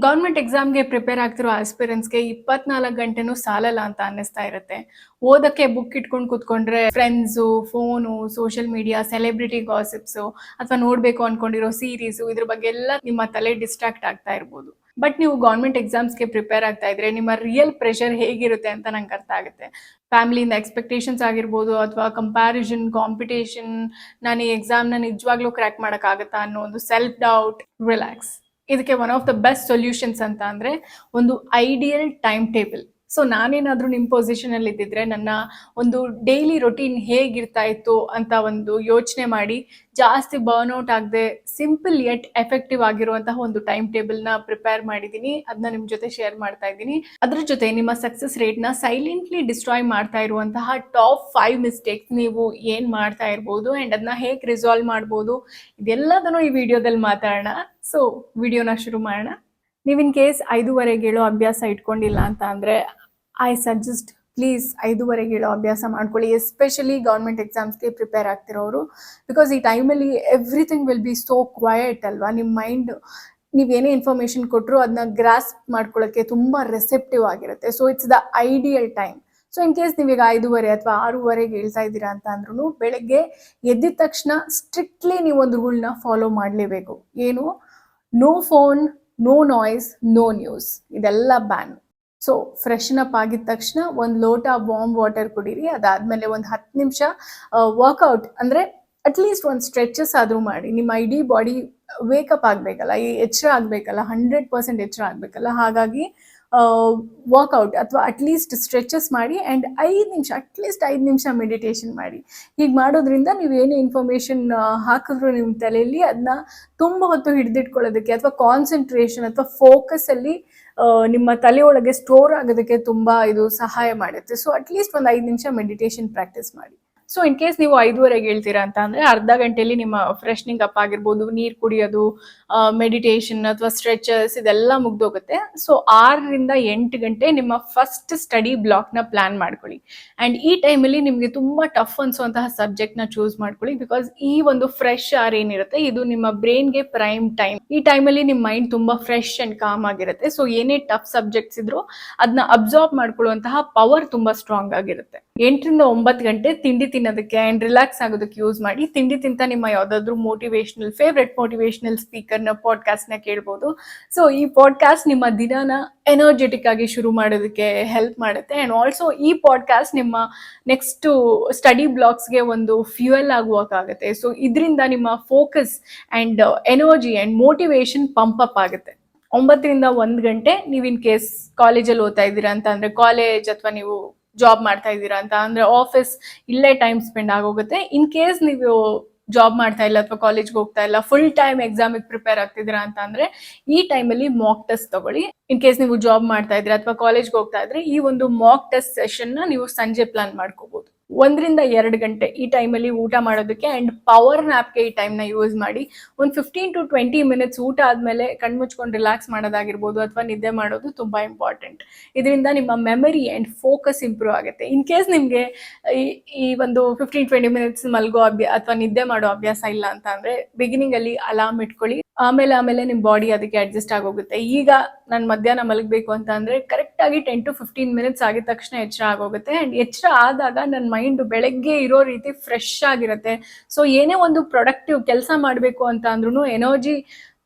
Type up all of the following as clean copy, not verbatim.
Government ಎಕ್ಸಾಮ್ಗೆ prepare ಆಗ್ತಿರೋ ಆಸ್ಪಿರೆಂಟ್ಸ್ಗೆ 24 ಗಂಟೆನೂ ಸಾಲಲ್ಲ ಅಂತ ಅನ್ನಿಸ್ತಾ ಇರುತ್ತೆ. ಓದಕ್ಕೆ ಬುಕ್ ಇಟ್ಕೊಂಡು ಕೂತ್ಕೊಂಡ್ರೆ friends, phone, social media, celebrity gossips ಅಥವಾ ನೋಡಬೇಕು ಅನ್ಕೊಂಡಿರೋ ಸೀರೀಸು ಇದ್ರ ಬಗ್ಗೆ ಎಲ್ಲ ನಿಮ್ಮ ತಲೆ ಡಿಸ್ಟ್ರಾಕ್ಟ್ ಆಗ್ತಾ ಇರ್ಬೋದು. ಬಟ್ ನೀವು ಗೌರ್ಮೆಂಟ್ ಎಕ್ಸಾಮ್ಸ್ಗೆ ಪ್ರಿಪೇರ್ ಆಗ್ತಾ ಇದ್ರೆ ನಿಮ್ಮ ರಿಯಲ್ ಪ್ರೆಷರ್ ಹೇಗಿರುತ್ತೆ ಅಂತ ನಂಗೆ ಅರ್ಥ ಆಗುತ್ತೆ. ಫ್ಯಾಮಿಲಿಯಿಂದ ಎಕ್ಸ್ಪೆಕ್ಟೇಷನ್ಸ್ ಆಗಿರ್ಬೋದು ಅಥವಾ ಕಂಪ್ಯಾರಿಸನ್, ಕಾಂಪಿಟೇಷನ್, ನಾನು ಈ ಎಕ್ಸಾಮ್ನ ನಿಜವಾಗ್ಲೂ ಕ್ರ್ಯಾಕ್ ಮಾಡೋಕ್ಕಾಗತ್ತಾ ಅನ್ನೋ ಒಂದು ಸೆಲ್ಫ್ ಡೌಟ್. ರಿಲ್ಯಾಕ್ಸ್. ಇದಕ್ಕೆ one of the best solutions ಅಂತ ಅಂದರೆ ಒಂದು ಐಡಿಯಲ್ ಟೈಮ್ ಟೇಬಲ್. ಸೊ ನಾನೇನಾದರೂ ನಿಮ್ಮ ಪೊಸಿಷನಲ್ಲಿ ಇದ್ದಿದ್ರೆ ನನ್ನ ಒಂದು ಡೈಲಿ ರೊಟೀನ್ ಹೇಗಿರ್ತಾ ಇತ್ತು ಅಂತ ಒಂದು ಯೋಚನೆ ಮಾಡಿ ಜಾಸ್ತಿ ಬರ್ನ್ಔಟ್ ಆಗದೆ ಸಿಂಪಲ್ ಯೆಟ್ ಎಫೆಕ್ಟಿವ್ ಆಗಿರುವಂತಹ ಒಂದು ಟೈಮ್ ಟೇಬಲ್ನ ಪ್ರಿಪೇರ್ ಮಾಡಿದ್ದೀನಿ. ಅದನ್ನ ನಿಮ್ಮ ಜೊತೆ ಶೇರ್ ಮಾಡ್ತಾ ಇದ್ದೀನಿ. ಅದ್ರ ಜೊತೆ ನಿಮ್ಮ ಸಕ್ಸಸ್ ರೇಟ್ನ ಸೈಲೆಂಟ್ಲಿ ಡಿಸ್ಟ್ರಾಯ್ ಮಾಡ್ತಾ ಇರುವಂತಹ ಟಾಪ್ 5 ಮಿಸ್ಟೇಕ್ಸ್ ನೀವು ಏನು ಮಾಡ್ತಾ ಇರ್ಬೋದು ಆ್ಯಂಡ್ ಅದನ್ನ ಹೇಗೆ ರಿಸಾಲ್ವ್ ಮಾಡ್ಬೋದು, ಇದೆಲ್ಲದನ್ನು ಈ ವಿಡಿಯೋದಲ್ಲಿ ಮಾತಾಡೋಣ. ಸೊ ವಿಡಿಯೋನ ಶುರು ಮಾಡೋಣ. ನೀವು ಇನ್ ಕೇಸ್ 5:30 ಹೇಳೋ ಅಭ್ಯಾಸ ಇಟ್ಕೊಂಡಿಲ್ಲ ಅಂತ ಅಂದರೆ ಐ ಸಜೆಸ್ಟ್ ಪ್ಲೀಸ್ 5:30 ಹೇಳೋ ಅಭ್ಯಾಸ ಮಾಡ್ಕೊಳ್ಳಿ, ಎಸ್ಪೆಷಲಿ ಗೌರ್ಮೆಂಟ್ ಎಕ್ಸಾಮ್ಸ್ಗೆ ಪ್ರಿಪೇರ್ ಆಗ್ತಿರೋರು. ಬಿಕಾಸ್ ಈ ಟೈಮಲ್ಲಿ everything will be so quiet ಅಲ್ವಾ. ನಿಮ್ಮ ಮೈಂಡ್ ನೀವೇನೇ ಇನ್ಫಾರ್ಮೇಷನ್ ಕೊಟ್ಟರು ಅದನ್ನ ಗ್ರಾಸ್ಪ್ ಮಾಡ್ಕೊಳ್ಳೋಕ್ಕೆ ತುಂಬ ರೆಸೆಪ್ಟಿವ್ ಆಗಿರುತ್ತೆ. So it's the ideal time. So in case ನೀವೀಗ 5:30 ಅಥವಾ 6:30 ಹೇಳ್ತಾ ಇದ್ದೀರಾ ಅಂತ ಅಂದ್ರೂ ಬೆಳಗ್ಗೆ ಎದ್ದಿದ ತಕ್ಷಣ ಸ್ಟ್ರಿಕ್ಟ್ಲಿ ನೀವೊಂದು ರೂಲ್ನ ಫಾಲೋ ಮಾಡಲೇಬೇಕು. ಏನು? No phone, no noise, no news, ಇದೆಲ್ಲ ಬ್ಯಾನ್. ಸೊ ಫ್ರೆಶನ್ ಅಪ್ ಆಗಿದ ತಕ್ಷಣ ಒಂದು ಲೋಟ ವಾರ್ಮ್ ವಾಟರ್ ಕುಡೀರಿ. ಅದಾದಮೇಲೆ ಒಂದು 10 ನಿಮಿಷ ವರ್ಕೌಟ್ ಅಂದರೆ ಅಟ್ಲೀಸ್ಟ್ ಒಂದು ಸ್ಟ್ರೆಚಸ್ ಆದರೂ ಮಾಡಿ. ನಿಮ್ಮ ಇಡೀ ಬಾಡಿ ವೇಕಪ್ ಆಗಬೇಕಲ್ಲ, ಈ ಎಚ್ಚರ ಆಗಬೇಕಲ್ಲ, 100% ಎಚ್ಚರ ಆಗಬೇಕಲ್ಲ. ಹಾಗಾಗಿ ವರ್ಕೌಟ್ ಅಥವಾ ಅಟ್ಲೀಸ್ಟ್ ಸ್ಟ್ರೆಚಸ್ ಮಾಡಿ ಆ್ಯಂಡ್ 5 ನಿಮಿಷ ಮೆಡಿಟೇಷನ್ ಮಾಡಿ. ಹೀಗೆ ಮಾಡೋದ್ರಿಂದ ನೀವು ಏನೇ ಇನ್ಫಾರ್ಮೇಷನ್ ಹಾಕಿದ್ರು ನಿಮ್ಮ ತಲೆಯಲ್ಲಿ ಅದನ್ನ ತುಂಬ ಹೊತ್ತು ಹಿಡಿದಿಟ್ಕೊಳ್ಳೋದಕ್ಕೆ ಅಥವಾ ಕಾನ್ಸಂಟ್ರೇಷನ್ ಅಥವಾ ಫೋಕಸಲ್ಲಿ ನಿಮ್ಮ ತಲೆಯೊಳಗೆ ಸ್ಟೋರ್ ಆಗೋದಕ್ಕೆ ತುಂಬ ಇದು ಸಹಾಯ ಮಾಡುತ್ತೆ. ಸೊ ಅಟ್ಲೀಸ್ಟ್ ಒಂದು 5 ನಿಮಿಷ ಮೆಡಿಟೇಷನ್ ಪ್ರಾಕ್ಟೀಸ್ ಮಾಡಿ. ಸೊ ಇನ್ ಕೇಸ್ ನೀವು 5:30 ಹೇಳ್ತೀರಾ ಅಂತ ಅಂದರೆ ಅರ್ಧ ಗಂಟೆಯಲ್ಲಿ ನಿಮ್ಮ ಫ್ರೆಶ್ನಿಂಗ್ ಅಪ್ ಆಗಿರ್ಬೋದು, ನೀರು ಕುಡಿಯೋದು, ಮೆಡಿಟೇಷನ್ ಅಥವಾ ಸ್ಟ್ರೆಚಸ್ ಇದೆಲ್ಲ ಮುಗ್ದೋಗುತ್ತೆ. ಸೊ 6ರಿಂದ 8 ಗಂಟೆ ನಿಮ್ಮ ಫಸ್ಟ್ ಸ್ಟಡಿ ಬ್ಲಾಕ್ನ ಪ್ಲಾನ್ ಮಾಡ್ಕೊಳ್ಳಿ. ಆ್ಯಂಡ್ ಈ ಟೈಮಲ್ಲಿ ನಿಮಗೆ ತುಂಬ ಟಫ್ ಅನ್ಸುವಂತಹ ಸಬ್ಜೆಕ್ಟ್ನ ಚೂಸ್ ಮಾಡ್ಕೊಳ್ಳಿ. ಬಿಕಾಸ್ ಈ ಒಂದು ಫ್ರೆಶ್ ಆರ್ ಏನಿರುತ್ತೆ ಇದು ನಿಮ್ಮ ಬ್ರೈನ್ಗೆ ಪ್ರೈಮ್ ಟೈಮ್. ಈ ಟೈಮಲ್ಲಿ ನಿಮ್ಮ ಮೈಂಡ್ ತುಂಬ ಫ್ರೆಶ್ ಆ್ಯಂಡ್ ಕಾಮ್ ಆಗಿರುತ್ತೆ. ಸೊ ಏನೇ ಟಫ್ ಸಬ್ಜೆಕ್ಟ್ಸ್ ಇದ್ರೂ ಅದನ್ನ ಅಬ್ಸಾರ್ಬ್ ಮಾಡ್ಕೊಳ್ಳುವಂತಹ ಪವರ್ ತುಂಬ ಸ್ಟ್ರಾಂಗ್ ಆಗಿರುತ್ತೆ. 8ರಿಂದ 9 ಗಂಟೆ ತಿಂಡಿ ತಿನ್ನೋದಕ್ಕೆ ಆ್ಯಂಡ್ ರಿಲ್ಯಾಕ್ಸ್ ಆಗೋದಕ್ಕೆ ಯೂಸ್ ಮಾಡಿ. ತಿಂಡಿ ತಿಂತ ನಿಮ್ಮ ಯಾವುದಾದ್ರೂ ಫೇವ್ರೆಟ್ ಮೋಟಿವೇಶನಲ್ ಸ್ಪೀಕರ್ನ ಪಾಡ್ಕಾಸ್ಟ್ನ ಕೇಳ್ಬೋದು. ಸೊ ಈ ಪಾಡ್ಕಾಸ್ಟ್ ನಿಮ್ಮ ದಿನನ ಎನರ್ಜೆಟಿಕ್ ಆಗಿ ಶುರು ಮಾಡೋದಕ್ಕೆ ಹೆಲ್ಪ್ ಮಾಡುತ್ತೆ. ಆ್ಯಂಡ್ ಆಲ್ಸೋ ಈ ಪಾಡ್ಕಾಸ್ಟ್ ನಿಮ್ಮ ನೆಕ್ಸ್ಟು ಸ್ಟಡಿ ಬ್ಲಾಕ್ಸ್ಗೆ ಒಂದು ಫ್ಯೂಯಲ್ ಆಗುವಾಗುತ್ತೆ. ಸೊ ಇದರಿಂದ ನಿಮ್ಮ focus and energy and motivation pump up ಆಗುತ್ತೆ. 9ರಿಂದ 1 ಗಂಟೆ ನೀವು ಇನ್ ಕೇಸ್ ಕಾಲೇಜಲ್ಲಿ ಓದ್ತಾ ಇದ್ದೀರಾ ಅಂತ ಅಂದರೆ ಕಾಲೇಜ್ ಅಥವಾ ನೀವು ಜಾಬ್ ಮಾಡ್ತಾ ಇದ್ದೀರಾ ಅಂತ ಅಂದರೆ ಆಫೀಸ್ ಇಲ್ಲೇ ಟೈಮ್ ಸ್ಪೆಂಡ್ ಆಗೋಗುತ್ತೆ. ಇನ್ ಕೇಸ್ ನೀವು ಜಾಬ್ ಮಾಡ್ತಾ ಇಲ್ಲ ಅಥವಾ ಕಾಲೇಜ್ಗೆ ಹೋಗ್ತಾ ಇಲ್ಲ, ಫುಲ್ ಟೈಮ್ ಎಕ್ಸಾಮಿಗೆ ಪ್ರಿಪೇರ್ ಆಗ್ತಿದ್ದೀರಾ ಅಂತ ಅಂದರೆ ಈ ಟೈಮಲ್ಲಿ ಮಾಕ್ ಟೆಸ್ಟ್ ತಗೊಳ್ಳಿ. ಇನ್ ಕೇಸ್ ನೀವು ಜಾಬ್ ಮಾಡ್ತಾ ಇದ್ದೀರಾ ಅಥವಾ ಕಾಲೇಜ್ಗೆ ಹೋಗ್ತಾ ಇದ್ರೆ ಈ ಒಂದು ಮಾಕ್ ಟೆಸ್ಟ್ ಸೆಷನ್ನ ನೀವು ಸಂಜೆ ಪ್ಲಾನ್ ಮಾಡ್ಕೋಬಹುದು. 1ರಿಂದ 2 ಗಂಟೆ ಈ ಟೈಮಲ್ಲಿ ಊಟ ಮಾಡೋದಕ್ಕೆ ಆ್ಯಂಡ್ ಪವರ್ ನ್ಯಾಪ್ಗೆ ಈ ಟೈಮ್ನ ಯೂಸ್ ಮಾಡಿ. ಒಂದು 15 to 20 ಮಿನಿಟ್ಸ್ ಊಟ ಆದಮೇಲೆ ಕಣ್ಮುಚ್ಕೊಂಡು ರಿಲ್ಯಾಕ್ಸ್ ಮಾಡೋದಾಗಿರ್ಬೋದು ಅಥವಾ ನಿದ್ದೆ ಮಾಡೋದು ತುಂಬ ಇಂಪಾರ್ಟೆಂಟ್. ಇದರಿಂದ ನಿಮ್ಮ ಮೆಮರಿ ಆ್ಯಂಡ್ ಫೋಕಸ್ ಇಂಪ್ರೂವ್ ಆಗುತ್ತೆ. ಇನ್ ಕೇಸ್ ನಿಮಗೆ ಈ ಒಂದು 15-20 ಮಿನಿಟ್ಸ್ ಮಲ್ಗೋ ಅಥವಾ ನಿದ್ದೆ ಮಾಡೋ ಅಭ್ಯಾಸ ಇಲ್ಲ ಅಂತ ಅಂದರೆ ಬಿಗಿನಿಂಗಲ್ಲಿ ಅಲಾರ್ಮ್ ಇಟ್ಕೊಳ್ಳಿ. ಆಮೇಲೆ ನಿಮ್ಮ ಬಾಡಿ ಅದಕ್ಕೆ ಅಡ್ಜಸ್ಟ್ ಆಗೋಗುತ್ತೆ. ಈಗ ನಾನು ಮಧ್ಯಾಹ್ನ ಮಲಗಬೇಕು ಅಂತ ಅಂದರೆ ಕರೆಕ್ಟಾಗಿ 10 to 15 ಮಿನಿಟ್ಸ್ ಆಗಿದ ತಕ್ಷಣ ಎಚ್ಚರ ಆಗೋಗುತ್ತೆ. ಆ್ಯಂಡ್ ಎಚ್ಚರ ಆದಾಗ ನನ್ನ ಮೈಂಡ್ ಬೆಳಗ್ಗೆ ಇರೋ ರೀತಿ ಫ್ರೆಶ್ ಆಗಿರುತ್ತೆ. ಸೊ ಏನೇ ಒಂದು ಪ್ರೊಡಕ್ಟಿವ್ ಕೆಲಸ ಮಾಡಬೇಕು ಅಂತ ಅಂದ್ರೂ ಎನರ್ಜಿ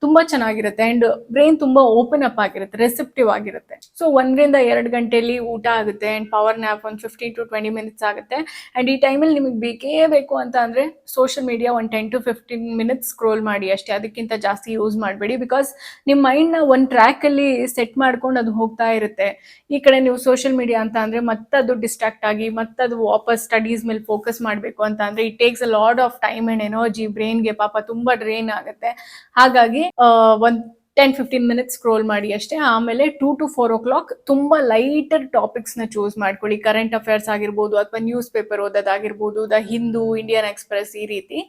ತುಂಬ ಚೆನ್ನಾಗಿರುತ್ತೆ ಆ್ಯಂಡ್ ಬ್ರೈನ್ ತುಂಬ ಓಪನ್ ಅಪ್ ಆಗಿರುತ್ತೆ, ರೆಸೆಪ್ಟಿವ್ ಆಗಿರುತ್ತೆ. ಸೊ 1ರಿಂದ 2 ಗಂಟೆಯಲ್ಲಿ ಊಟ ಆಗುತ್ತೆ ಆ್ಯಂಡ್ ಪವರ್ ನ್ಯಾಪ್ ಒಂದು 15 to 20 ಮಿನಿಟ್ಸ್ ಆಗುತ್ತೆ. ಆ್ಯಂಡ್ ಈ ಟೈಮಲ್ಲಿ ನಿಮಗೆ ಬೇಕು ಅಂತ ಅಂದರೆ ಸೋಷಿಯಲ್ ಮೀಡಿಯಾ ಒಂದು 10 to 15 ಮಿನಿಟ್ಸ್ ಸ್ಕ್ರೋಲ್ ಮಾಡಿ ಅಷ್ಟೇ. ಅದಕ್ಕಿಂತ ಜಾಸ್ತಿ ಯೂಸ್ ಮಾಡಬೇಡಿ. ಬಿಕಾಸ್ ನಿಮ್ಮ ಮೈಂಡ್ನ ಒಂದು ಟ್ರ್ಯಾಕಲ್ಲಿ ಸೆಟ್ ಮಾಡ್ಕೊಂಡು ಅದು ಹೋಗ್ತಾ ಇರುತ್ತೆ. ಈ ಕಡೆ ನೀವು ಸೋಷಿಯಲ್ ಮೀಡಿಯಾ ಅಂತ ಅಂದರೆ ಮತ್ತದು ಡಿಸ್ಟ್ರಾಕ್ಟ್ ಆಗಿ ಮತ್ತದು ವಾಪಸ್ ಸ್ಟಡೀಸ್ ಮೇಲೆ ಫೋಕಸ್ ಮಾಡಬೇಕು ಅಂತ ಅಂದರೆ it takes a lot of time and energy. ಬ್ರೈನ್ಗೆ ಪಾಪ ತುಂಬ ಡ್ರೈನ್ ಆಗುತ್ತೆ. ಹಾಗಾಗಿ ಒಂದು 10-15 ಮಿನಿಟ್ಸ್ ಸ್ಕ್ರೋಲ್ ಮಾಡಿ ಅಷ್ಟೇ. ಆಮೇಲೆ 2 to 4 o'clock ತುಂಬ ಲೈಟರ್ ಟಾಪಿಕ್ಸ್ನ ಚೂಸ್ ಮಾಡ್ಕೊಳ್ಳಿ. ಕರೆಂಟ್ ಅಫೇರ್ಸ್ ಆಗಿರ್ಬೋದು ಅಥವಾ ನ್ಯೂಸ್ ಪೇಪರ್ ಓದೋದಾಗಿರ್ಬೋದು, ದ ಹಿಂದೂ, ಇಂಡಿಯನ್ ಎಕ್ಸ್ಪ್ರೆಸ್ ಈ ರೀತಿ.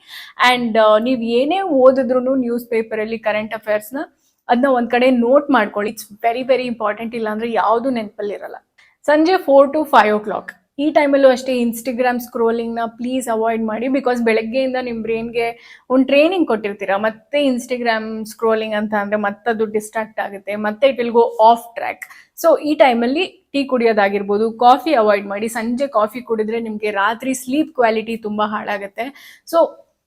ಆ್ಯಂಡ್ ನೀವು ಏನೇ ಓದಿದ್ರು ನ್ಯೂಸ್ ಪೇಪರಲ್ಲಿ ಕರೆಂಟ್ ಅಫೇರ್ಸ್ನ ಅದನ್ನ ಒಂದು ಕಡೆ ನೋಟ್ ಮಾಡ್ಕೊಳ್ಳಿ. It's very very important. ಇಲ್ಲ ಅಂದರೆ ಯಾವುದು ನೆನಪಲ್ಲಿರಲ್ಲ. ಸಂಜೆ 4 to 5 o'clock ಈ ಟೈಮಲ್ಲೂ ಅಷ್ಟೇ ಇನ್ಸ್ಟಾಗ್ರಾಮ್ ಸ್ಕ್ರೋಲಿಂಗ್ನ ಪ್ಲೀಸ್ ಅವಾಯ್ಡ್ ಮಾಡಿ. ಬಿಕಾಸ್ ಬೆಳಗ್ಗೆಯಿಂದ ನಿಮ್ಮ ಬ್ರೈನ್ಗೆ ಒಂದು ಟ್ರೈನಿಂಗ್ ಕೊಟ್ಟಿರ್ತೀರ, ಮತ್ತೆ ಇನ್ಸ್ಟಾಗ್ರಾಮ್ ಸ್ಕ್ರೋಲಿಂಗ್ ಅಂತ ಅಂದರೆ ಮತ್ತೆ ಅದು ಡಿಸ್ಟ್ರಾಕ್ಟ್ ಆಗುತ್ತೆ, ಮತ್ತೆ it will go of track. So ಈ ಟೈಮಲ್ಲಿ ಟೀ ಕುಡಿಯೋದಾಗಿರ್ಬೋದು, ಕಾಫಿ ಅವಾಯ್ಡ್ ಮಾಡಿ. ಸಂಜೆ ಕಾಫಿ ಕುಡಿದ್ರೆ ನಿಮಗೆ ರಾತ್ರಿ ಸ್ಲೀಪ್ ಕ್ವಾಲಿಟಿ ತುಂಬ ಹಾಳಾಗುತ್ತೆ. ಸೊ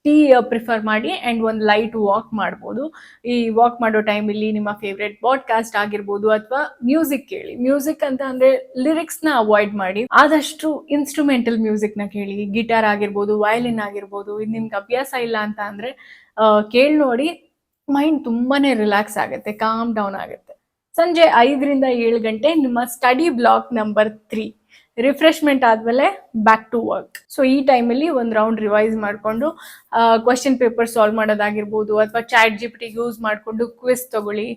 ಟೀ ಪ್ರಿಫರ್ ಮಾಡಿ ಆ್ಯಂಡ್ ಒಂದು ಲೈಟ್ ವಾಕ್ ಮಾಡ್ಬೋದು. ಈ ವಾಕ್ ಮಾಡೋ ಟೈಮಲ್ಲಿ ನಿಮ್ಮ ಫೇವ್ರೆಟ್ ಪಾಡ್ಕಾಸ್ಟ್ ಆಗಿರ್ಬೋದು ಅಥವಾ ಮ್ಯೂಸಿಕ್ ಕೇಳಿ. ಮ್ಯೂಸಿಕ್ ಅಂತ ಅಂದರೆ ಲಿರಿಕ್ಸ್ನ ಅವಾಯ್ಡ್ ಮಾಡಿ, ಆದಷ್ಟು ಇನ್ಸ್ಟ್ರೂಮೆಂಟಲ್ ಮ್ಯೂಸಿಕ್ನ ಕೇಳಿ. ಗಿಟಾರ್ ಆಗಿರ್ಬೋದು, ವಯಲಿನ್ ಆಗಿರ್ಬೋದು. ಇದು ನಿಮ್ಗೆ ಅಭ್ಯಾಸ ಇಲ್ಲ ಅಂತ ಅಂದರೆ ಕೇಳಿ ನೋಡಿ, ಮೈಂಡ್ ತುಂಬಾ ರಿಲ್ಯಾಕ್ಸ್ ಆಗುತ್ತೆ, ಕಾಮ್ ಡೌನ್ ಆಗುತ್ತೆ. ಸಂಜೆ 5ರಿಂದ 7 ಗಂಟೆ ನಿಮ್ಮ ಸ್ಟಡಿ ಬ್ಲಾಕ್ ನಂಬರ್ 3. ರಿಫ್ರೆಶ್ಮೆಂಟ್ ಆದಮೇಲೆ ಬ್ಯಾಕ್ ಟು ವರ್ಕ್. ಸೊ ಈ ಟೈಮಲ್ಲಿ ಒಂದು ರೌಂಡ್ ರಿವೈಸ್ ಮಾಡಿಕೊಂಡು ಕ್ವೆಶ್ಚನ್ ಪೇಪರ್ ಸಾಲ್ವ್ ಮಾಡೋದಾಗಿರ್ಬೋದು ಅಥವಾ ಚಾಟ್ GPT ಯೂಸ್ ಮಾಡಿಕೊಂಡು ಕ್ವಿಸ್ ತಗೊಳ್ಳಿ.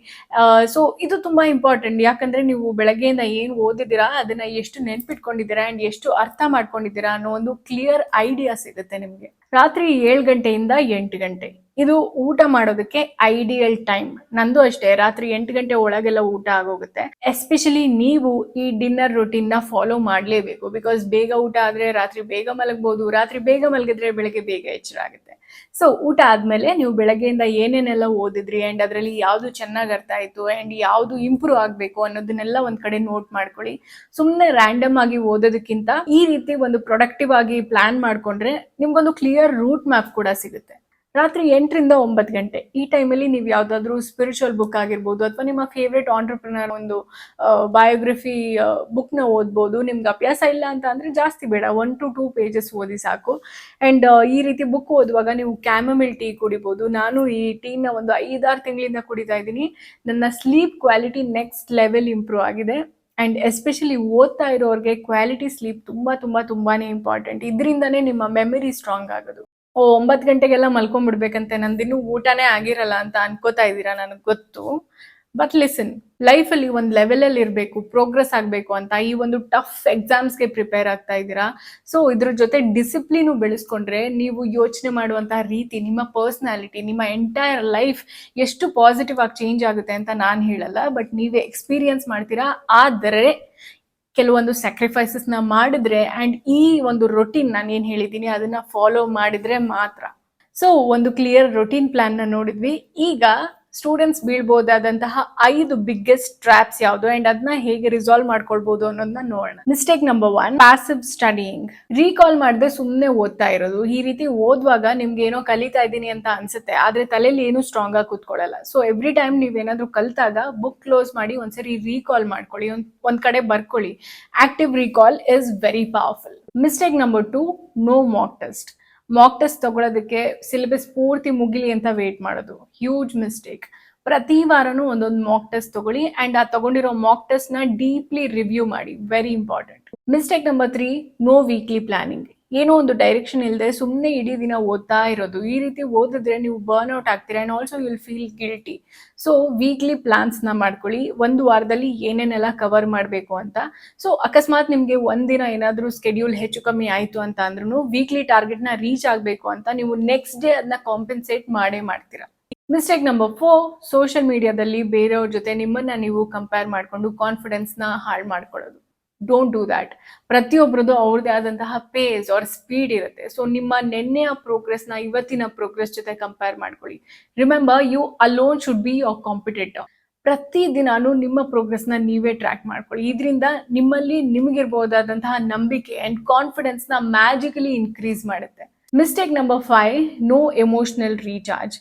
ಸೊ ಇದು ತುಂಬ ಇಂಪಾರ್ಟೆಂಟ್. ಯಾಕಂದರೆ ನೀವು ಬೆಳಗ್ಗೆಯಿಂದ ಏನು ಓದಿದ್ದೀರಾ ಅದನ್ನು ಎಷ್ಟು ನೆನ್ಪಿಟ್ಕೊಂಡಿದ್ದೀರಾ ಆ್ಯಂಡ್ ಎಷ್ಟು ಅರ್ಥ ಮಾಡ್ಕೊಂಡಿದ್ದೀರಾ ಅನ್ನೋ ಒಂದು ಕ್ಲಿಯರ್ ಐಡಿಯಾ ಸಿಗುತ್ತೆ ನಿಮಗೆ. ರಾತ್ರಿ 7 ಗಂಟೆಯಿಂದ 8 ಗಂಟೆ ಇದು ಊಟ ಮಾಡೋದಕ್ಕೆ ಐಡಿಯಲ್ ಟೈಮ್. ನಂದು ಅಷ್ಟೇ, ರಾತ್ರಿ 8 ಗಂಟೆ ಒಳಗೆಲ್ಲ ಊಟ ಆಗೋಗುತ್ತೆ. ಎಸ್ಪೆಷಲಿ ನೀವು ಈ ಡಿನ್ನರ್ ರುಟೀನ್ನ ಫಾಲೋ ಮಾಡಲೇಬೇಕು. ಬಿಕಾಸ್ ಬೇಗ ಊಟ ಆದರೆ ರಾತ್ರಿ ಬೇಗ ಮಲಗ್ಬೋದು, ರಾತ್ರಿ ಬೇಗ ಮಲಗಿದ್ರೆ ಬೆಳಗ್ಗೆ ಬೇಗ ಎಚ್ಚರ ಆಗುತ್ತೆ. ಸೊ ಊಟ ಆದಮೇಲೆ ನೀವು ಬೆಳಗ್ಗೆಯಿಂದ ಏನೇನೆಲ್ಲ ಓದಿದ್ರಿ ಆ್ಯಂಡ್ ಅದರಲ್ಲಿ ಯಾವುದು ಚೆನ್ನಾಗಿ ಅರ್ಥ ಆಯಿತು ಆ್ಯಂಡ್ ಯಾವುದು ಇಂಪ್ರೂವ್ ಆಗಬೇಕು ಅನ್ನೋದನ್ನೆಲ್ಲ ಒಂದು ಕಡೆ ನೋಟ್ ಮಾಡ್ಕೊಳ್ಳಿ. ಸುಮ್ಮನೆ ರ್ಯಾಂಡಮ್ ಆಗಿ ಓದೋದಕ್ಕಿಂತ ಈ ರೀತಿ ಒಂದು ಪ್ರೊಡಕ್ಟಿವ್ ಆಗಿ ಪ್ಲಾನ್ ಮಾಡಿಕೊಂಡ್ರೆ ನಿಮ್ಗೊಂದು ಕ್ಲಿಯರ್ ರೂಟ್ ಮ್ಯಾಪ್ ಕೂಡ ಸಿಗುತ್ತೆ. ರಾತ್ರಿ 8ರಿಂದ 9 ಗಂಟೆ ಈ ಟೈಮಲ್ಲಿ ನೀವು ಯಾವುದಾದ್ರೂ ಸ್ಪಿರಿಚುವಲ್ ಬುಕ್ ಆಗಿರ್ಬೋದು ಅಥವಾ ನಿಮ್ಮ ಫೇವ್ರೆಟ್ ಆಂಟ್ರಪ್ರಿನರ್ ಒಂದು ಬಯೋಗ್ರಫಿ ಬುಕ್ನ ಓದ್ಬೋದು. ನಿಮ್ಗೆ ಅಭ್ಯಾಸ ಇಲ್ಲ ಅಂತ ಅಂದರೆ ಜಾಸ್ತಿ ಬೇಡ, 1 to 2 pages ಓದಿ ಸಾಕು. ಆ್ಯಂಡ್ ಈ ರೀತಿ ಬುಕ್ ಓದುವಾಗ ನೀವು ಕ್ಯಾಮಮಿಲ್ ಟೀ ಕುಡಿಬೋದು. ನಾನು ಈ ಟೀನ ಒಂದು 5-6 ತಿಂಗಳಿಂದ ಕುಡಿತಾ ಇದ್ದೀನಿ. ನನ್ನ sleep quality next level improve ಆಗಿದೆ. ಆ್ಯಂಡ್ ಎಸ್ಪೆಷಲಿ ಓದ್ತಾ ಇರೋರಿಗೆ ಕ್ವಾಲಿಟಿ ಸ್ಲೀಪ್ ತುಂಬಾ ಇಂಪಾರ್ಟೆಂಟ್. ಇದರಿಂದನೇ ನಿಮ್ಮ ಮೆಮರಿ ಸ್ಟ್ರಾಂಗ್ ಆಗೋದು. 9 ಗಂಟೆಗೆಲ್ಲ ಮಲ್ಕೊಂಡ್ಬಿಡ್ಬೇಕಂತೆ, ನಂದಿನ್ನೂ ಊಟನೇ ಆಗಿರಲ್ಲ ಅಂತ ಅನ್ಕೋತಾ ಇದ್ದೀರಾ, ನನಗೆ ಗೊತ್ತು. ಬಟ್ ಲಿಸನ್, ಲೈಫಲ್ಲಿ ಒಂದು ಲೆವೆಲಲ್ಲಿ ಇರಬೇಕು, ಪ್ರೋಗ್ರೆಸ್ ಆಗಬೇಕು ಅಂತ ಈ ಒಂದು ಟಫ್ ಎಕ್ಸಾಮ್ಸ್ಗೆ ಪ್ರಿಪೇರ್ ಆಗ್ತಾ ಇದ್ದೀರಾ. ಸೊ ಇದ್ರ ಜೊತೆ ಡಿಸಿಪ್ಲಿನು ಬೆಳೆಸ್ಕೊಂಡ್ರೆ ನೀವು ಯೋಚನೆ ಮಾಡುವಂತಹ ರೀತಿ, ನಿಮ್ಮ ಪರ್ಸ್ನಾಲಿಟಿ, ನಿಮ್ಮ ಎಂಟೈರ್ ಲೈಫ್ ಎಷ್ಟು ಪಾಸಿಟಿವ್ ಆಗಿ ಚೇಂಜ್ ಆಗುತ್ತೆ ಅಂತ ನಾನು ಹೇಳಲ್ಲ, ಬಟ್ ನೀವೇ ಎಕ್ಸ್ಪೀರಿಯನ್ಸ್ ಮಾಡ್ತೀರಾ. ಆದರೆ ಕೆಲವೊಂದು ಸ್ಯಾಕ್ರಿಫೈಸಸ್ನ ಮಾಡಿದ್ರೆ ಆ್ಯಂಡ್ ಈ ಒಂದು ರೊಟೀನ್ ನಾನು ಏನು ಹೇಳಿದ್ದೀನಿ ಅದನ್ನ ಫಾಲೋ ಮಾಡಿದ್ರೆ ಮಾತ್ರ. ಸೊ ಒಂದು ಕ್ಲಿಯರ್ ರೊಟೀನ್ ಪ್ಲಾನ್ನ ನೋಡಿದ್ವಿ. ಈಗ ಸ್ಟೂಡೆಂಟ್ಸ್ ಬೀಳ್ಬೋದಾದಂತಹ 5 ಬಿಗ್ಗೆಸ್ಟ್ ಟ್ರ್ಯಾಪ್ಸ್ ಯಾವುದು ಆ್ಯಂಡ್ ಅದನ್ನ ಹೇಗೆ ರಿಸಾಲ್ವ್ ಮಾಡ್ಕೊಳ್ಬೋದು ಅನ್ನೋದನ್ನ ನೋಡೋಣ. Mistake number 1, passive studying. Recall ಮಾಡದೆ ಸುಮ್ಮನೆ ಓದ್ತಾ ಇರೋದು. ಈ ರೀತಿ ಓದುವಾಗ ನಿಮ್ಗೆ ಏನೋ ಕಲಿತಾ ಇದ್ದೀನಿ ಅಂತ ಅನ್ಸುತ್ತೆ, ಆದರೆ ತಲೆಯಲ್ಲಿ ಏನು ಸ್ಟ್ರಾಂಗ್ ಆಗಿ ಕೂತ್ಕೊಳ್ಳಲ್ಲ. ಸೊ ಎವ್ರಿ ಟೈಮ್ ನೀವೇನಾದ್ರೂ ಕಲಿತಾಗ ಬುಕ್ ಕ್ಲೋಸ್ ಮಾಡಿ ಒಂದ್ಸರಿ ರೀಕಾಲ್ ಮಾಡ್ಕೊಳ್ಳಿ, ಒಂದ್ ಕಡೆ ಬರ್ಕೊಳ್ಳಿ. Active recall is very powerful. Mistake number 2, no mock test. Mock test ತಗೊಳ್ಳೋದಕ್ಕೆ ಸಿಲೆಬಸ್ ಪೂರ್ತಿ ಮುಗಿಲಿ ಅಂತ ವೇಟ್ ಮಾಡೋದು ಹ್ಯೂಜ್ ಮಿಸ್ಟೇಕ್. ಪ್ರತಿ ವಾರನೂ ಒಂದೊಂದು ಮಾಕ್ ಟೆಸ್ಟ್ ತಗೊಳ್ಳಿ ಆ್ಯಂಡ್ ಆ ತಗೊಂಡಿರೋ ಮಾಕ್ ಟೆಸ್ಟ್ನ ಡೀಪ್ಲಿ ರಿವ್ಯೂ ಮಾಡಿ, very important. Mistake number 3, no weekly planning. ಏನೋ ಒಂದು ಡೈರೆಕ್ಷನ್ ಇಲ್ಲದೆ ಸುಮ್ಮನೆ ಇಡೀ ದಿನ ಓದ್ತಾ ಇರೋದು. ಈ ರೀತಿ ಓದಿದ್ರೆ ನೀವು ಬರ್ನ್ಔಟ್ ಆಗ್ತೀರಾ and also you will feel guilty. So weekly ಪ್ಲಾನ್ಸ್ನ ಮಾಡ್ಕೊಳ್ಳಿ, ಒಂದು ವಾರದಲ್ಲಿ ಏನೇನೆಲ್ಲ ಕವರ್ ಮಾಡಬೇಕು ಅಂತ. ಸೊ ಅಕಸ್ಮಾತ್ ನಿಮಗೆ ಒಂದಿನ ಏನಾದರೂ ಸ್ಕೆಡ್ಯೂಲ್ ಹೆಚ್ಚು ಕಮ್ಮಿ ಆಯಿತು ಅಂತ ಅಂದ್ರೂ ವೀಕ್ಲಿ ಟಾರ್ಗೆಟ್ನ ರೀಚ್ ಆಗಬೇಕು ಅಂತ ನೀವು ನೆಕ್ಸ್ಟ್ ಡೇ ಅದನ್ನ ಕಾಂಪೆನ್ಸೇಟ್ ಮಾಡೇ ಮಾಡ್ತೀರಾ. ಮಿಸ್ಟೇಕ್ ನಂಬರ್ 4, ಸೋಷಿಯಲ್ ಮೀಡಿಯಾದಲ್ಲಿ ಬೇರೆಯವ್ರ ಜೊತೆ ನಿಮ್ಮನ್ನ ನೀವು ಕಂಪೇರ್ ಮಾಡಿಕೊಂಡು ಕಾನ್ಫಿಡೆನ್ಸ್ನ ಹಾಳು ಮಾಡ್ಕೊಳ್ಳೋದು. Don't do that. ಪ್ರತಿಯೊಬ್ಬರದು ಅವ್ರದ್ದೇ ಆದಂತಹ ಪೇಸ್ ಆರ್ ಸ್ಪೀಡ್ ಇರುತ್ತೆ. ಸೊ ನಿಮ್ಮ ನೆನ್ನೆಯ ಪ್ರೋಗ್ರೆಸ್ನ ಇವತ್ತಿನ ಪ್ರೋಗ್ರೆಸ್ ಜೊತೆ ಕಂಪೇರ್ ಮಾಡ್ಕೊಳ್ಳಿ. Remember, you alone should be your competitor. ಪ್ರತಿ ದಿನಾನು ನಿಮ್ಮ ಪ್ರೋಗ್ರೆಸ್ನ ನೀವೇ ಟ್ರ್ಯಾಕ್ ಮಾಡ್ಕೊಳ್ಳಿ. ಇದರಿಂದ ನಿಮ್ಮಲ್ಲಿ ನಿಮಗಿರ್ಬೋದಾದಂತಹ ನಂಬಿಕೆ ಆ್ಯಂಡ್ ಕಾನ್ಫಿಡೆನ್ಸ್ನ ಮ್ಯಾಜಿಕಲಿ ಇನ್ಕ್ರೀಸ್ ಮಾಡುತ್ತೆ. Mistake number 5, no emotional recharge.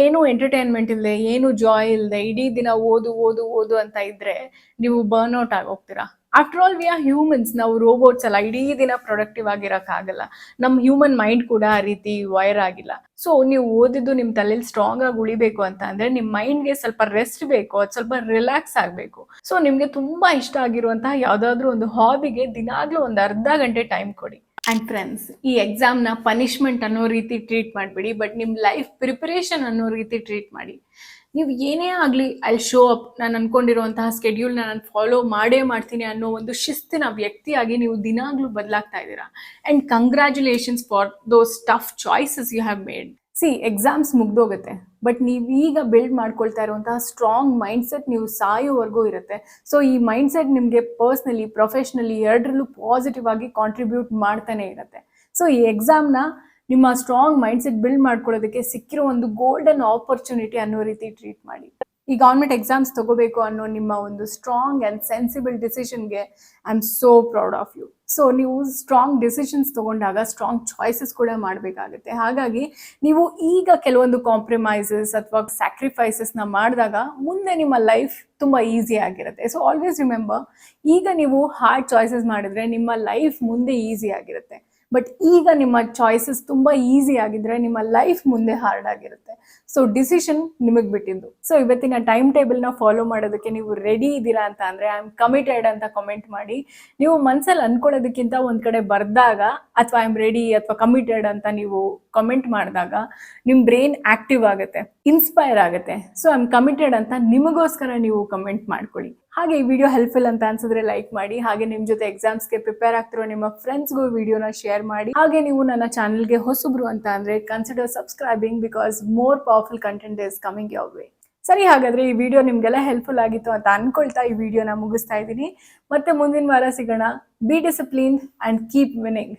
ಏನು ಎಂಟರ್ಟೈನ್ಮೆಂಟ್ ಇಲ್ಲದೆ, ಏನು ಜಾಯ್ ಇಲ್ಲದೆ ಇಡೀ ದಿನ ಓದು ಓದು ಓದು ಅಂತ ಇದ್ರೆ ನೀವು ಬರ್ನ್ಔಟ್ ಆಗೋಗ್ತೀರಾ. After all we are humans, ನಾವು ರೋಬೋಟ್ಸ್ ಅಲ್ಲ, ಇಡೀ ದಿನ ಪ್ರೊಡಕ್ಟಿವ್ ಆಗಿರೋಕ್ಕಾಗಲ್ಲ. ನಮ್ಮ ಹ್ಯೂಮನ್ ಮೈಂಡ್ ಕೂಡ ಆ ರೀತಿ ವೈರ್ ಆಗಿಲ್ಲ. ಸೊ ನೀವು ಓದಿದ್ದು ನಿಮ್ಮ ತಲೆಯಲ್ಲಿ ಸ್ಟ್ರಾಂಗ್ ಆಗಿ ಉಳಿಬೇಕು ಅಂತ ಅಂದರೆ ನಿಮ್ಮ ಮೈಂಡ್ಗೆ ಸ್ವಲ್ಪ ರೆಸ್ಟ್ ಬೇಕು, ಅದು ಸ್ವಲ್ಪ ರಿಲ್ಯಾಕ್ಸ್ ಆಗಬೇಕು. ಸೊ ನಿಮಗೆ ತುಂಬ ಇಷ್ಟ ಆಗಿರುವಂತಹ ಯಾವುದಾದ್ರೂ ಒಂದು ಹಾಬಿಗೆ ದಿನಾಗ್ಲೂ ಒಂದು ಅರ್ಧ ಗಂಟೆ ಟೈಮ್ ಕೊಡಿ. ಆ್ಯಂಡ್ ಫ್ರೆಂಡ್ಸ್, ಈ ಎಕ್ಸಾಮ್ನ ಪನಿಷ್ಮೆಂಟ್ ಅನ್ನೋ ರೀತಿ ಟ್ರೀಟ್ ಮಾಡಿಬಿಡಿ, ಬಟ್ ನಿಮ್ಮ ಲೈಫ್ ಪ್ರಿಪರೇಷನ್ ಅನ್ನೋ ರೀತಿ ಟ್ರೀಟ್ ಮಾಡಿ. ನೀವು ಏನೇ ಆಗಲಿ ಐ ಶೋ ಅಪ್, ನಾನು ಅಂದ್ಕೊಂಡಿರುವಂತಹ ಸ್ಕೆಡ್ಯೂಲ್ನ ನಾನು ಫಾಲೋ ಮಾಡೇ ಮಾಡ್ತೀನಿ ಅನ್ನೋ ಒಂದು ಶಿಸ್ತಿನ ವ್ಯಕ್ತಿಯಾಗಿ ನೀವು ದಿನಾಗ್ಲೂ ಬದಲಾಗ್ತಾ ಇದ್ದೀರಾ. And congratulations for those tough choices you have made. Exams ಮುಗ್ದೋಗುತ್ತೆ, ಬಟ್ ನೀವು ಈಗ ಬಿಲ್ಡ್ ಮಾಡ್ಕೊಳ್ತಾ ಇರುವಂತಹ ಸ್ಟ್ರಾಂಗ್ ಮೈಂಡ್ಸೆಟ್ ನೀವು ಸಾಯೋವರೆಗೂ ಇರುತ್ತೆ. ಸೊ ಈ ಮೈಂಡ್ಸೆಟ್ ನಿಮಗೆ ಪರ್ಸ್ನಲಿ ಪ್ರೊಫೆಷ್ನಲಿ ಎರಡರಲ್ಲೂ ಪಾಸಿಟಿವ್ ಆಗಿ ಕಾಂಟ್ರಿಬ್ಯೂಟ್ ಮಾಡ್ತಾನೆ ಇರುತ್ತೆ. ಸೊ ಈ ಎಕ್ಸಾಮ್ನ ನಿಮ್ಮ ಸ್ಟ್ರಾಂಗ್ ಮೈಂಡ್ಸೆಟ್ ಬಿಲ್ಡ್ ಮಾಡ್ಕೊಳ್ಳೋದಕ್ಕೆ ಸಿಕ್ಕಿರೋ ಒಂದು ಗೋಲ್ಡನ್ ಆಪರ್ಚುನಿಟಿ ಅನ್ನೋ ರೀತಿ ಟ್ರೀಟ್ ಮಾಡಿ. ಈ ಗೌರ್ಮೆಂಟ್ ಎಕ್ಸಾಮ್ಸ್ ತಗೋಬೇಕು ಅನ್ನೋ ನಿಮ್ಮ ಒಂದು ಸ್ಟ್ರಾಂಗ್ ಆ್ಯಂಡ್ ಸೆನ್ಸಿಬಲ್ ಡಿಸಿಷನ್ಗೆ I am so proud of you. So ನೀವು ಸ್ಟ್ರಾಂಗ್ ಡಿಸಿಷನ್ಸ್ ತಗೊಂಡಾಗ ಸ್ಟ್ರಾಂಗ್ ಚಾಯ್ಸಸ್ ಕೂಡ ಮಾಡಬೇಕಾಗುತ್ತೆ. ಹಾಗಾಗಿ ನೀವು ಈಗ ಕೆಲವೊಂದು ಕಾಂಪ್ರಮೈಸಸ್ ಅಥವಾ ಸ್ಯಾಕ್ರಿಫೈಸಸ್ನ ಮಾಡಿದಾಗ ಮುಂದೆ ನಿಮ್ಮ ಲೈಫ್ ತುಂಬ ಈಸಿ ಆಗಿರುತ್ತೆ. ಸೊ ಆಲ್ವೇಸ್ ರಿಮೆಂಬರ್, ಈಗ ನೀವು ಹಾರ್ಡ್ ಚಾಯ್ಸಸ್ ಮಾಡಿದ್ರೆ ನಿಮ್ಮ ಲೈಫ್ ಮುಂದೆ ಈಸಿ ಆಗಿರುತ್ತೆ. ಬಟ್ ಈಗ ನಿಮ್ಮ ಚಾಯ್ಸಸ್ ತುಂಬ ಈಸಿ ಆಗಿದ್ರೆ ನಿಮ್ಮ ಲೈಫ್ ಮುಂದೆ ಹಾರ್ಡ್ ಆಗಿರುತ್ತೆ. ಸೊ ಡಿಸಿಷನ್ ನಿಮಗೆ ಬಿಟ್ಟಿದ್ದು. ಸೊ ಇವತ್ತಿನ ಟೈಮ್ ಟೇಬಲ್ನ ಫಾಲೋ ಮಾಡೋದಕ್ಕೆ ನೀವು ರೆಡಿ ಇದ್ದೀರಾ ಅಂತ ಅಂದರೆ ಐ ಆಮ್ ಕಮಿಟೆಡ್ ಅಂತ ಕಮೆಂಟ್ ಮಾಡಿ. ನೀವು ಮನಸ್ಸಲ್ಲಿ ಅಂದ್ಕೊಳ್ಳೋದಕ್ಕಿಂತ ಒಂದು ಕಡೆ ಬರೆದಾಗ ಅಥವಾ ಐ ಆಮ್ ರೆಡಿ ಅಥವಾ ಕಮಿಟೆಡ್ ಅಂತ ನೀವು ಕಮೆಂಟ್ ಮಾಡಿದಾಗ ನಿಮ್ಮ ಬ್ರೈನ್ ಆಕ್ಟಿವ್ ಆಗುತ್ತೆ, ಇನ್ಸ್ಪೈರ್ ಆಗುತ್ತೆ. ಸೊ ಐ ಆಮ್ ಕಮಿಟೆಡ್ ಅಂತ ನಿಮಗೋಸ್ಕರ ನೀವು ಕಮೆಂಟ್ ಮಾಡ್ಕೊಳ್ಳಿ. ಹಾಗೆ ಈ ವಿಡಿಯೋ ಹೆಲ್ಪ್ಫುಲ್ ಅಂತ ಅನ್ಸಿದ್ರೆ ಲೈಕ್ ಮಾಡಿ. ಹಾಗೆ ನಿಮ್ಮ ಜೊತೆ ಎಕ್ಸಾಮ್ಸ್ಗೆ ಪ್ರಿಪೇರ್ ಆಗ್ತಿರೋ ನಿಮ್ಮ ಫ್ರೆಂಡ್ಸ್ಗೂ ವಿಡಿಯೋನ ಶೇರ್ ಮಾಡಿ. ಹಾಗೆ ನೀವು ನನ್ನ ಚಾನಲ್ಗೆ ಹೊಸಬ್ರು ಅಂತ ಅಂದ್ರೆ consider subscribing, because more powerful content is coming your way. ಸರಿ, ಹಾಗಾದ್ರೆ ಈ ವಿಡಿಯೋ ನಿಮ್ಗೆಲ್ಲ ಹೆಲ್ಪ್ಫುಲ್ ಆಗಿತ್ತು ಅಂತ ಅನ್ಕೊಳ್ತಾ ಈ ವಿಡಿಯೋನ ಮುಗಿಸ್ತಾ ಇದ್ದೀನಿ. ಮತ್ತೆ ಮುಂದಿನ ವಾರ ಸಿಗೋಣ. B discipline and keep winning.